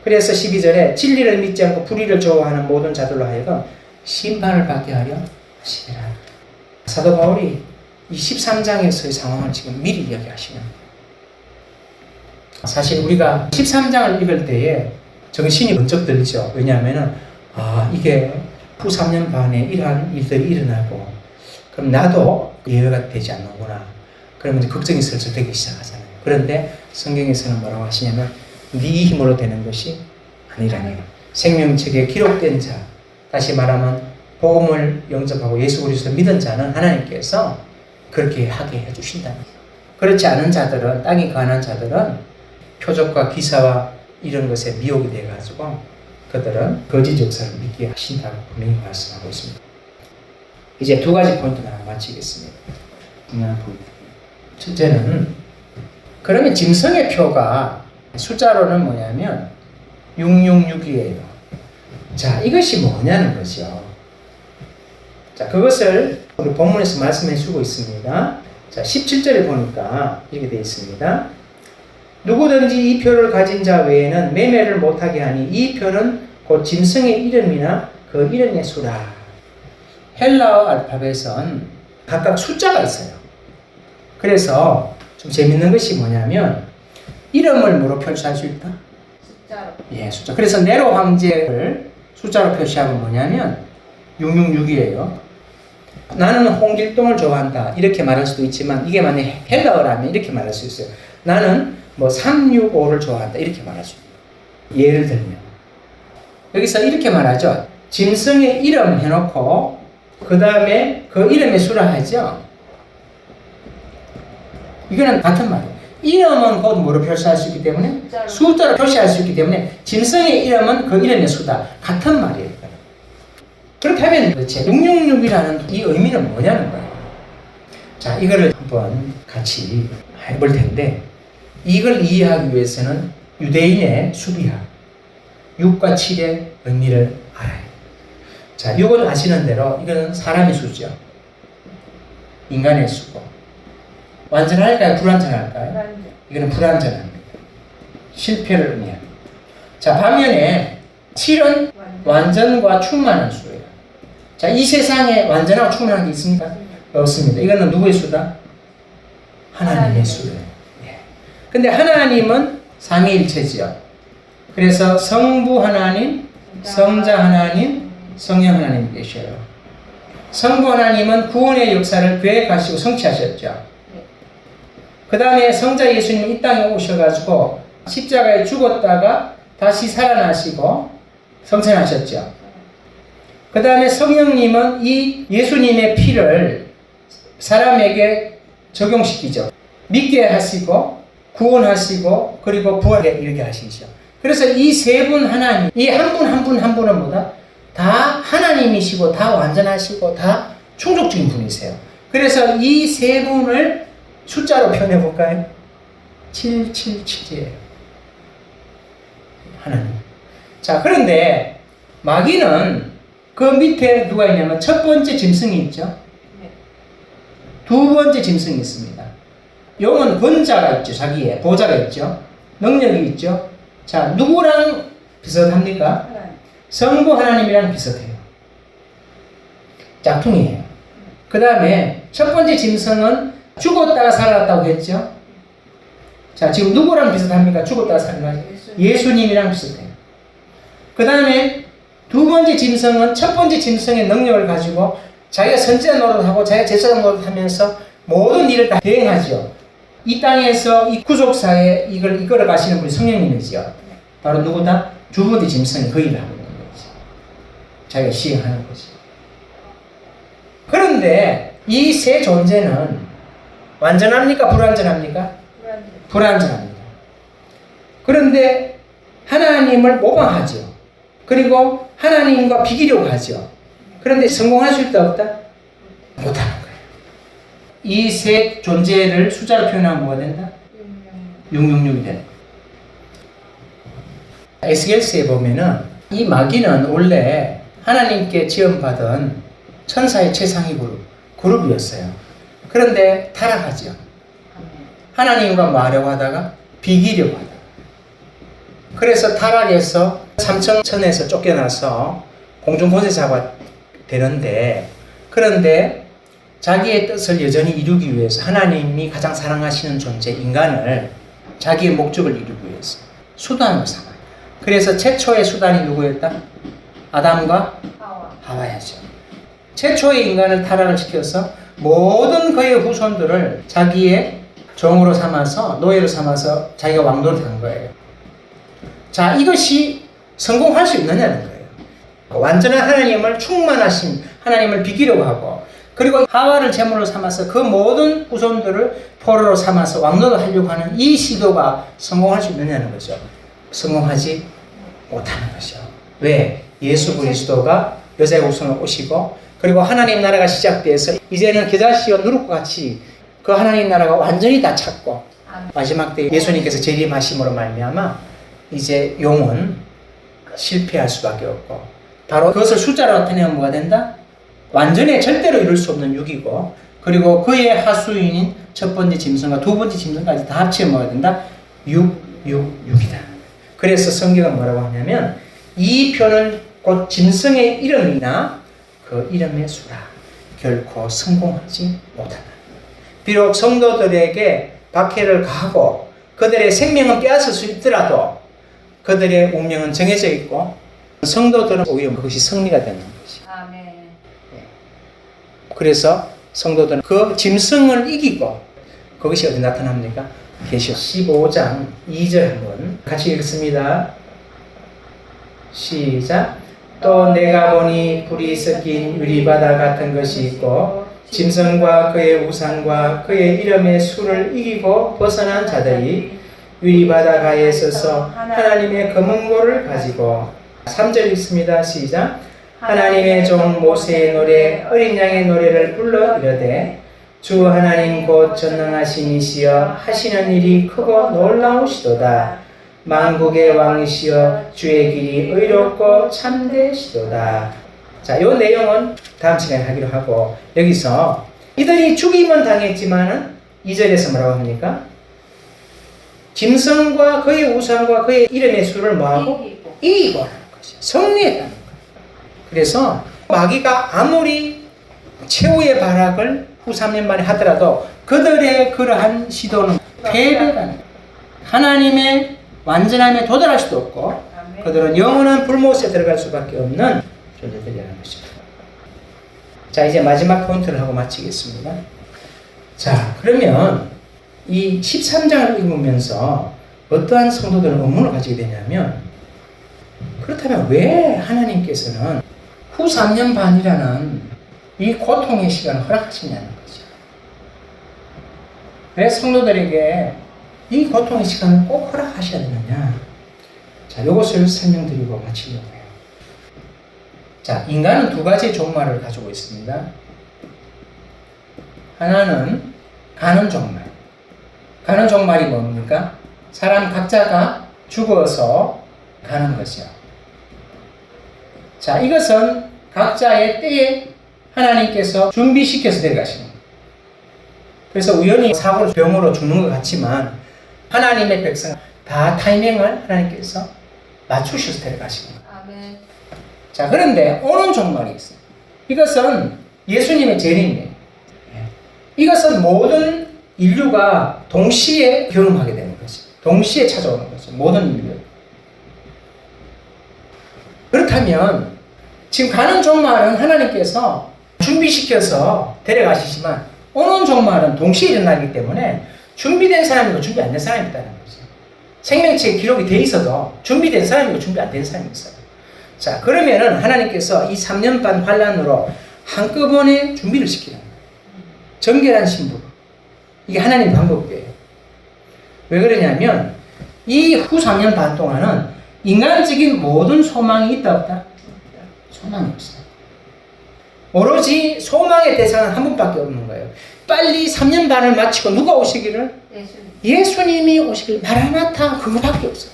그래서 12절에 진리를 믿지 않고 불의를 좋아하는 모든 자들로 하여금 심판을 받게 하려 하시니라. 사도 바울이 이 13장에서의 상황을 지금 미리 이야기하시는 거예요. 사실 우리가 13장을 읽을 때에 정신이 번쩍 들죠. 왜냐하면 이게 후 3년 반에 이러한 일들이 일어나고, 그럼 나도 예외가 되지 않는구나. 그러면 이제 걱정이 슬슬 되기 시작하잖아요. 그런데 성경에서는 뭐라고 하시냐면 네 힘으로 되는 것이 아니라니. 생명책에 기록된 자, 다시 말하면 복음을 영접하고 예수 그리스도를 믿은 자는 하나님께서 그렇게 하게 해주신다는 거예요. 그렇지 않은 자들은, 땅이 가난한 자들은 표적과 기사와 이런 것에 미혹이 돼가지고 그들은 거짓 역사를 믿게 하신다고 분명히 말씀하고 있습니다. 이제 두 가지 포인트를 마치겠습니다. 첫째는, 그러면 짐승의 표가 숫자로는 뭐냐면 666이에요. 자, 이것이 뭐냐는 거죠. 자, 그것을 우리 본문에서 말씀해 주고 있습니다. 자, 17절에 보니까 이렇게 되어 있습니다. 누구든지 이 표를 가진 자 외에는 매매를 못하게 하니 이 표는 곧 짐승의 이름이나 그 이름의 수라. 헬라어 알파벳은 각각 숫자가 있어요. 그래서 좀 재밌는 것이 뭐냐면, 이름을 뭐로 표시할 수 있다? 숫자로. 예, 숫자. 그래서 네로 황제를 숫자로 표시하면 뭐냐면 666이에요. 나는 홍길동을 좋아한다, 이렇게 말할 수도 있지만, 이게 만약 헬라어라면 이렇게 말할 수 있어요. 나는 365를 좋아한다, 이렇게 말할 수 있어요. 예를 들면 여기서 이렇게 말하죠. 짐승의 이름 해놓고 그 다음에 그 이름의 수라 하죠. 이거는 같은 말이에요. 이름은 곧 뭐로 표시할 수 있기 때문에, 숫자로 표시할 수 있기 때문에 짐승의 이름은 그 이름의 수다, 같은 말이에요. 그렇게 하면 도대체 666이라는 이 의미는 뭐냐는 거예요. 자, 이거를 한번 같이 해볼 텐데, 이걸 이해하기 위해서는 유대인의 수비학 6과 7의 의미를 알아요. 자, 6은 아시는 대로 이거는 사람의 수죠. 인간의 수고. 완전할까요? 불완전할까요? 이거는 불완전합니다. 실패를 의미합니다. 자, 반면에 7은 완전과 충만한 수예요. 자, 이 세상에 완전하고 충만한 게 있습니까? 없습니다. 이거는 누구의 수다? 하나님의 수예요. 예. 근데 하나님은 삼위일체지요. 그래서 성부 하나님, 성자 하나님, 성령 하나님 계셔요. 성부 하나님은 구원의 역사를 계획하시고 성취하셨죠. 그 다음에 성자 예수님은 이 땅에 오셔가지고 십자가에 죽었다가 다시 살아나시고 성천하셨죠. 그 다음에 성령님은 이 예수님의 피를 사람에게 적용시키죠. 믿게 하시고 구원하시고 그리고 부활에 이르게 하시죠. 그래서 이 세 분 하나님, 이 한 분 한 분 한 분은 뭐다? 다 하나님이시고 다 완전하시고 다 충족적인 분이세요. 그래서 이 세 분을 숫자로 표현해 볼까요? 777이에요. 하나님. 자, 그런데 마귀는 그 밑에 누가 있냐면 첫 번째 짐승이 있죠. 두 번째 짐승이 있습니다. 영은 권자가 있죠. 자기의 보좌가 있죠. 능력이 있죠. 자, 누구랑 비슷합니까? 성부 하나님이랑 비슷해요. 짝퉁이에요. 그 다음에 첫 번째 짐승은 죽었다가 살아났다고 했죠. 자, 지금 누구랑 비슷합니까? 죽었다가 살아났죠. 예수님이랑 비슷해요. 그 다음에 두 번째 짐승은 첫 번째 짐승의 능력을 가지고 자기가 선지자 노릇하고 자기가 제사장 노릇하면서 모든 일을 다 대행하죠. 이 땅에서 이 구속사에 이걸 이끌어 가시는 분이 성령님이지요. 바로 누구다? 두 번째 짐승이 그 일을 하고 있는 거지. 자기가 시행하는 거지. 그런데 이 세 존재는 완전합니까? 불완전합니까? 불완전합니다. 그런데 하나님을 모방하죠. 그리고 하나님과 비기려고 하죠. 그런데 성공할 수 있다 없다? 못하는 거예요. 이 세 존재를 숫자로 표현하면 뭐가 된다? 666이 되는 거예요. 에스겔서에 보면은 이 마귀는 원래 하나님께 지원받은 천사의 최상위 그룹이었어요. 그런데 타락하죠. 하나님과 말하려고 하다가 비기려고 하다가. 그래서 타락해서 삼천천에서 쫓겨나서 공중권세자가 되는데, 그런데 자기의 뜻을 여전히 이루기 위해서 하나님이 가장 사랑하시는 존재 인간을 자기의 목적을 이루기 위해서 수단으로 삼아요. 그래서 최초의 수단이 누구였다? 아담과 하와야죠. 최초의 인간을 타락을 시켜서 모든 그의 후손들을 자기의 종으로 삼아서, 노예로 삼아서 자기가 왕노릇 한 거예요. 자, 이것이 성공할 수 있느냐는 거예요. 완전한 하나님을, 충만하신 하나님을 비기려고 하고, 그리고 하와를 제물로 삼아서 그 모든 후손들을 포로로 삼아서 왕노릇 하려고 하는 이 시도가 성공할 수 있느냐는 거죠. 성공하지 못하는 것이죠. 왜? 예수 그리스도가 여자의 후손을 오시고, 그리고 하나님 나라가 시작돼서 이제는 겨자씨와 누룩과 같이 그 하나님 나라가 완전히 다 찼고, 마지막 때 예수님께서 재림하심으로 말미암아 이제 용은 실패할 수밖에 없고, 바로 그것을 숫자로 나타내면 뭐가 된다? 완전히 절대로 이룰 수 없는 6이고, 그리고 그의 하수인인 첫 번째 짐승과 두 번째 짐승까지 다 합치면 뭐가 된다? 666이다. 그래서 성경은 뭐라고 하냐면 이 표는 곧 짐승의 이름이나 그 이름의 수라 결코 성공하지 못한다. 비록 성도들에게 박해를 가하고 그들의 생명은 빼앗을 수 있더라도 그들의 운명은 정해져 있고, 성도들은 오히려 그것이 승리가 되는 것이. 아멘. 그래서 성도들은 그 짐승을 이기고, 그것이 어디 나타납니까? 계시록 15장 2절 한번 같이 읽습니다. 시작. 또 내가 보니 불이 섞인 유리바다 같은 것이 있고, 짐승과 그의 우상과 그의 이름의 수를 이기고 벗어난 자들이 유리바다 가에 서서 하나님의 검은고를 가지고, 3절 읽습니다. 시작. 하나님의 종 모세의 노래 어린 양의 노래를 불러 이르되 주 하나님 곧 전능하신 이시여 하시는 일이 크고 놀라우시도다. 만국의 왕이시여 주의 길이 의롭고 참되시도다. 자, 이 내용은 다음 시간에 하기로 하고, 여기서 이들이 죽임은 당했지만은 2절에서 뭐라고 합니까? 짐승과 그의 우상과 그의 이름의 수를 뭐하고? 이기고 하는 것이죠. 승리했다는 거예요. 그래서 마귀가 아무리 최후의 발악을 후 3년 만에 하더라도 그들의 그러한 시도는 패배가, 하나님의 완전함에 도달할 수도 없고, 그들은 영원한 불못에 들어갈 수밖에 없는 존재들이라는 것입니다. 자, 이제 마지막 포인트를 하고 마치겠습니다. 자, 그러면 이 13장을 읽으면서 어떠한 성도들은 의문을 가지게 되냐면, 그렇다면 왜 하나님께서는 후 3년 반이라는 이 고통의 시간을 허락하시냐는 거죠. 왜 성도들에게 이 고통의 시간을 꼭 허락하셔야 되느냐? 자, 이것을 설명드리고 마치려고 해요. 자, 인간은 두 가지의 종말을 가지고 있습니다. 하나는 가는 종말. 가는 종말이 뭡니까? 사람 각자가 죽어서 가는 것이요. 자, 이것은 각자의 때에 하나님께서 준비시켜서 데려가시는 거예요. 그래서 우연히 사고로 병으로 죽는 것 같지만 하나님의 백성 다 타이밍을 하나님께서 맞추셔서 데려가시는 거예요. 아멘. 자, 그런데 오는 종말이 있어요. 이것은 예수님의 재림이에요. 이것은 모든 인류가 동시에 경험하게 되는 거죠. 동시에 찾아오는 거죠. 모든 인류. 그렇다면 지금 가는 종말은 하나님께서 준비시켜서 데려가시지만 오는 종말은 동시에 일어나기 때문에 준비된 사람이고 준비 안 된 사람이 있다는 거죠. 생명체에 기록이 돼 있어도 준비된 사람이고 준비 안 된 사람이 있어요. 자, 그러면은 하나님께서 이 3년 반 환란으로 한꺼번에 준비를 시키는 거예요. 정결한 신부. 이게 하나님의 방법이에요. 왜 그러냐면 이 후 3년 반 동안은 인간적인 모든 소망이 있다 없다? 소망이 없어요. 오로지 소망의 대상은 한 분밖에 없는 거예요. 빨리 3년 반을 마치고 누가 오시기를? 예수님이 오시길 마라나타 그거밖에 없어요.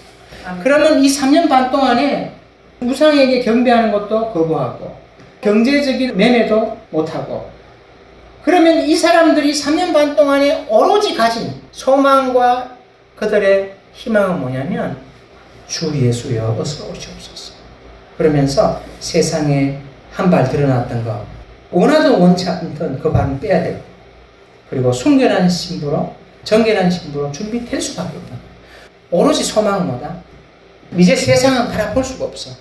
그러면 이 3년 반 동안에 우상에게 경배하는 것도 거부하고 경제적인 매매도 못하고 그러면 이 사람들이 3년 반 동안에 오로지 가진 소망과 그들의 희망은 뭐냐면 주 예수여 어서 오시옵소서. 그러면서 세상에 한 발 드러났던 거 원하든 원치 않든 그 발은 빼야 되고 그리고 순결한 신부로 정결한 신부로 준비될 수밖에 없는 거예요. 오로지 소망은 뭐다? 이제 세상은 바라볼 수가 없어.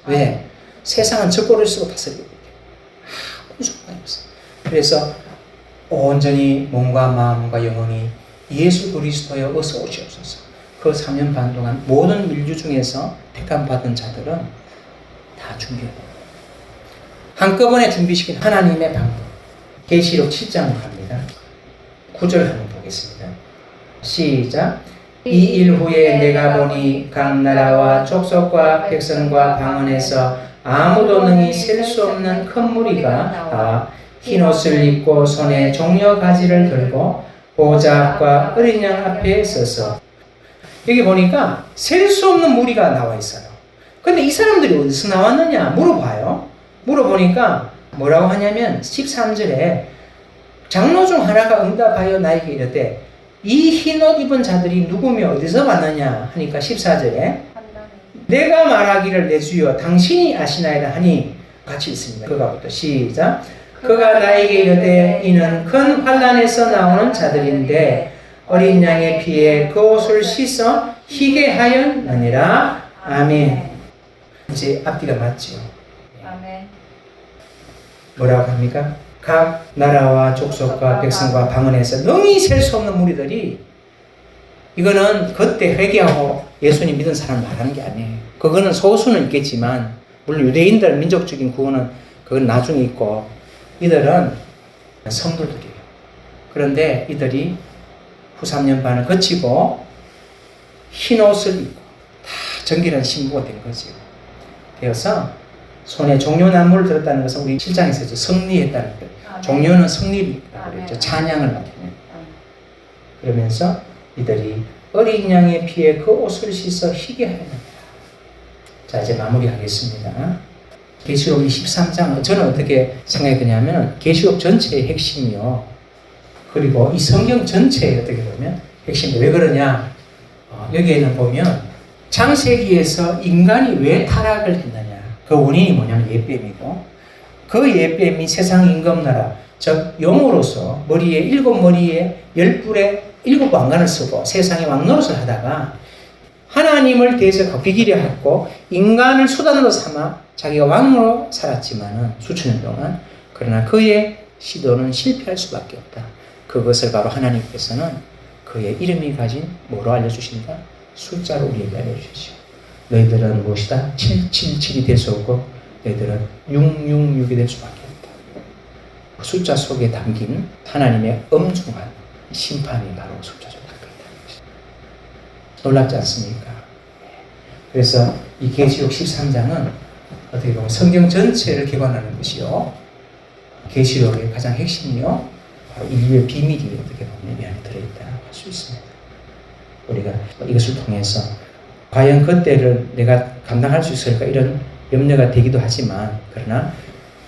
왜? 세상은 적고를 쓰고 다스리고 있기 때문에 아무 소망이 없어. 그래서 온전히 몸과 마음과 영혼이 예수 그리스도여 어서 오시옵소서. 그 3년 반 동안 모든 인류 중에서 택함 받은 자들은 다 준비하고 한꺼번에 준비시킨 하나님의 방법. 계시록 7장으로 갑니다. 9절 한번 보겠습니다. 시작. 이 일 후에 내가 보니 각 나라와 족속과 백성과 방언에서 아무도 능히 셀 수 없는 큰 무리가 나와 흰 옷을 입고 손에 종려 가지를 들고 보좌 앞과 어린 양 앞에 서서 여기 보니까 셀 수 없는 무리가 나와 있어요. 근데 이 사람들이 어디서 나왔느냐 물어봐요. 물어보니까 뭐라고 하냐면 13절에 장로 중 하나가 응답하여 나에게 이르되 이 흰 옷 입은 자들이 누구며 어디서 왔느냐 하니까 14절에 내가 말하기를 내 주여 당신이 아시나이다 하니 같이 있습니다. 그가부터 시작. 그가 나에게 이르되 이는 큰 환난에서 나오는 자들인데 어린 양의 피에 그 옷을 씻어 희게 하였느니라. 아멘. 이제 앞뒤가 맞지요. 아멘. 뭐라고 합니까? 각 나라와 족속과 백성과 방언에서 능히 셀 수 없는 무리들이 이거는 그때 회개하고 예수님 믿은 사람 말하는 게 아니에요. 그거는 소수는 있겠지만 물론 유대인들 민족적인 구원은 그건 나중에 있고 이들은 성도들이에요. 그런데 이들이 후 3년 반을 거치고 흰 옷을 입고 다 정결한 신부가 된 거죠. 되어서 손에 종려나무를 들었다는 것은 우리 7장에서 승리했다는 거예요. 종려는 승리를 있다고 그랬죠. 찬양을 나타내는. 그러면서 이들이 어린 양의 피에 그 옷을 씻어 희게 하였느니라. 자, 이제 마무리하겠습니다. 계시록 23장 저는 어떻게 생각했냐면 계시록 전체의 핵심이요. 그리고 이 성경 전체에 어떻게 보면 핵심이 왜 그러냐? 여기에는 보면 창세기에서 인간이 왜 타락을 했느냐? 그 원인이 뭐냐면 옛뱀이고 그 옛뱀이 세상 임금나라 즉 영으로서 머리에 7머리에 10뿔에 7왕관을 쓰고 세상의 왕노릇을 하다가 하나님을 대적하고 비기려 했고 인간을 수단으로 삼아 자기가 왕으로 살았지만은 수천 년 동안 그러나 그의 시도는 실패할 수밖에 없다. 그것을 바로 하나님께서는 그의 이름이 가진 뭐로 알려주신다? 숫자로 우리에게 알려주시죠. 너희들은 무엇이다? 777이 될 수 없고 너희들은 666이 될 수밖에 없다. 그 숫자 속에 담긴 하나님의 엄중한 심판이 바로 숫자 속에 담겨있다는 것이죠. 놀랍지 않습니까? 그래서 이 계시록 13장은 어떻게 보면 성경 전체를 개관하는 것이요. 계시록의 가장 핵심이요. 바로 인류의 비밀이 어떻게 보면 이 안에 들어있다 할 수 있습니다. 우리가 이것을 통해서 과연 그때를 내가 감당할 수 있을까 이런 염려가 되기도 하지만 그러나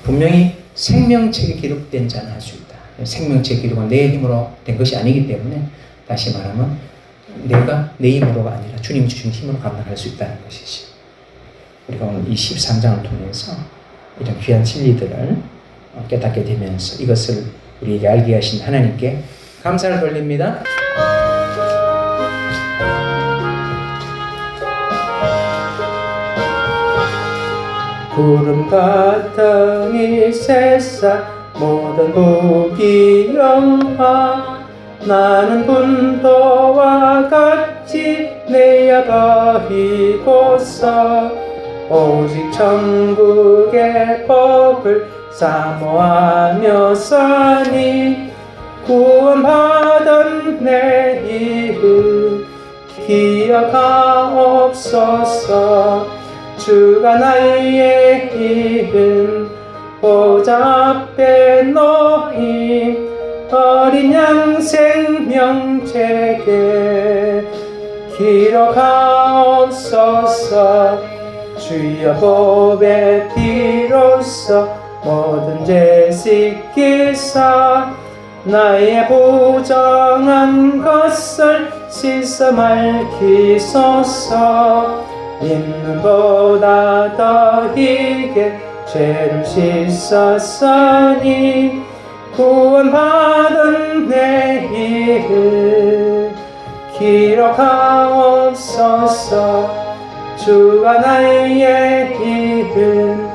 분명히 생명책에 기록된 자는 할 수 있다. 생명책 기록은 내 힘으로 된 것이 아니기 때문에 다시 말하면 내가 내 힘으로가 아니라 주님이 주신 힘으로 감당할 수 있다는 것이지. 우리가 오늘 이 13장을 통해서 이런 귀한 진리들을 깨닫게 되면서 이것을 우리에게 알게 하신 하나님께 감사를 돌립니다. 구름 같은 이 세상 모든 부귀영화 나는 분도와 같이 내야가 이곳서 오직 천국의 법을 사모하며 사니 구원받은 내 이름 기억하옵소서. 주가 나의 이름 보좌 앞에 놓인 어린 양 생명책에 기록하옵소서. 주여 보배 피로써 모든 죄 씻기사 나의 부정한 것을 씻어 말기소서. 입눈보다 더 희게 죄를 씻었으니 구원받은 내 일을 기록하옵소서. 주가 나의 이름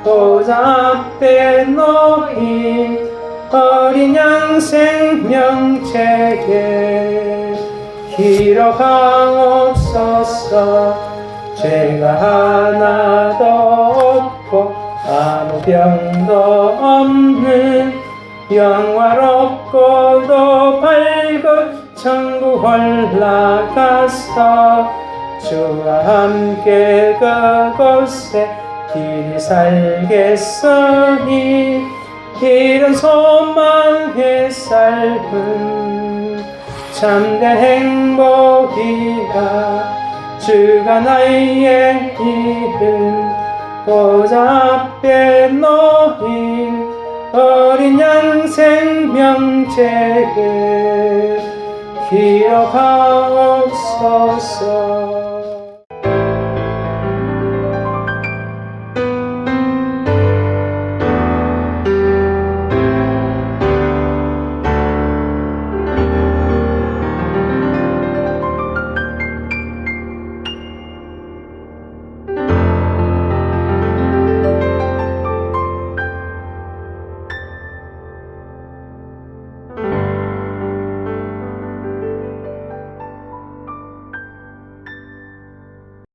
보좌 앞에 놓인 어린 양 생명책에 기록하옵소서. 죄가 하나도 없고 아무 병도 없는 영화롭고도 밝은 천국 올라가서 주와 함께 그곳에 길이 살겠으니 이런 소망의 삶은 참된 행복이라. 주가 나의 이름 보좌 앞에 놓인 어린 양 생명책에 기록하옵소서.